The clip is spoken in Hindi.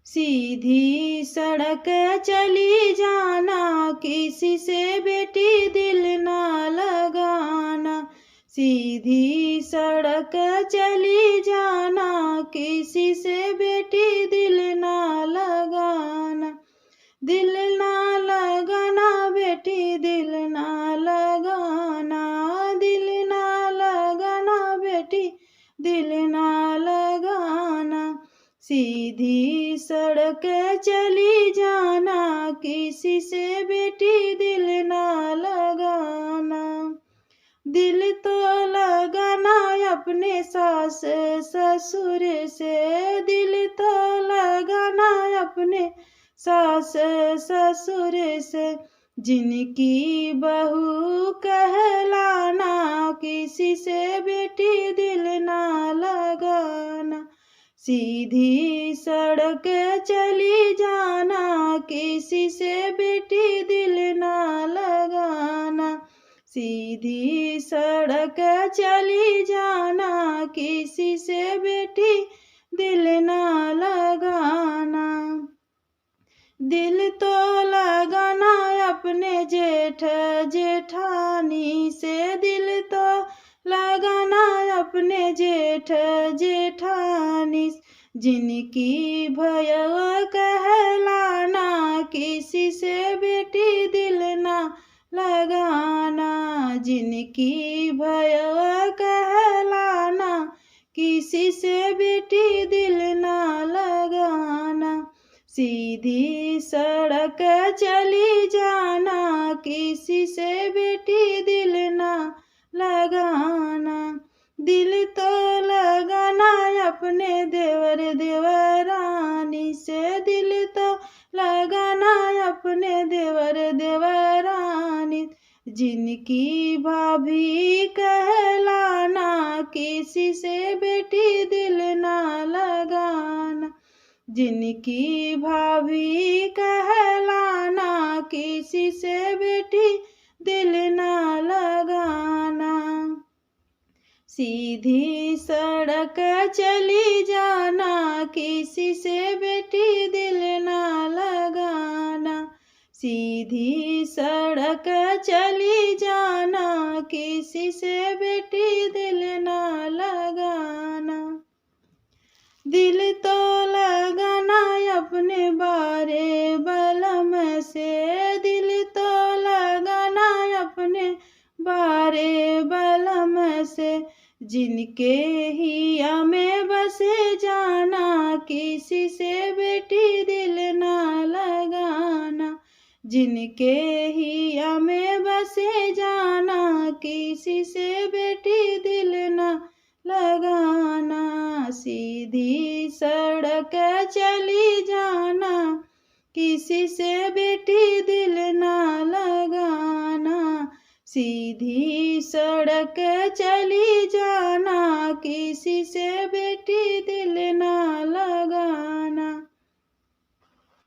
सीधी सड़क चली जाना, किसी से बेटी दिल ना लगाना। सीधी सड़क चली जाना, किसी से बेटी दिल ना लगाना। दिल ना लगाना बेटी, दिल ना लगाना। दिल ना लगाना बेटी, दिल ना लगाना। सीधी सड़क चली जाना, किसी से बेटी दिल ना लगाना। दिल तो लगाना अपने सास ससुर से, दिल तो लगाना अपने सास ससुर से। जिनकी बहू कहलाना, किसी से बेटी दिल ना लगाना। सीधी सड़क चली जाना, किसी से बेटी दिल ना लगाना। सीधी सड़क चली जाना, किसी से बेटी दिल ना लगाना। दिल तो लगाना अपने जेठ जेठानी से, दिल तो लगाना अपने जेठ जेठानी। जिनकी भैया कहलाना, किसी से बेटी दिल ना लगाना। जिनकी भैया कहलाना, किसी से बेटी दिल ना लगाना। सीधी सड़क चली जाना, किसी से बेटी दिल ना लगाना। दिल तो लगाना अपने देवर देवरानी से, दिल तो लगाना अपने देवर देवरानी। जिनकी भाभी कहलाना, किसी से बेटी दिल ना लगाना। जिनकी भाभी कहलाना, किसी से बेटी दिल ना लगाना। सीधी सड़क चली जाना, किसी से बेटी दिल ना लगाना। सीधी सड़क चली जाना, किसी से बेटी दिल ना लगाना। दिल तो लगाना अपने बारे बलम से, दिल तो लगाना अपने बारे बलम से। जिनके हिया में बसे जाना, किसी से बेटी दिल ना लगाना। जिनके हिया में बसे जाना, किसी से बेटी दिल ना लगाना। सीधी सड़क चली जाना, किसी से बेटी दिल ना लगाना। सीधी सड़क चली जाना, किसी से बेटी दिल ना लगाना।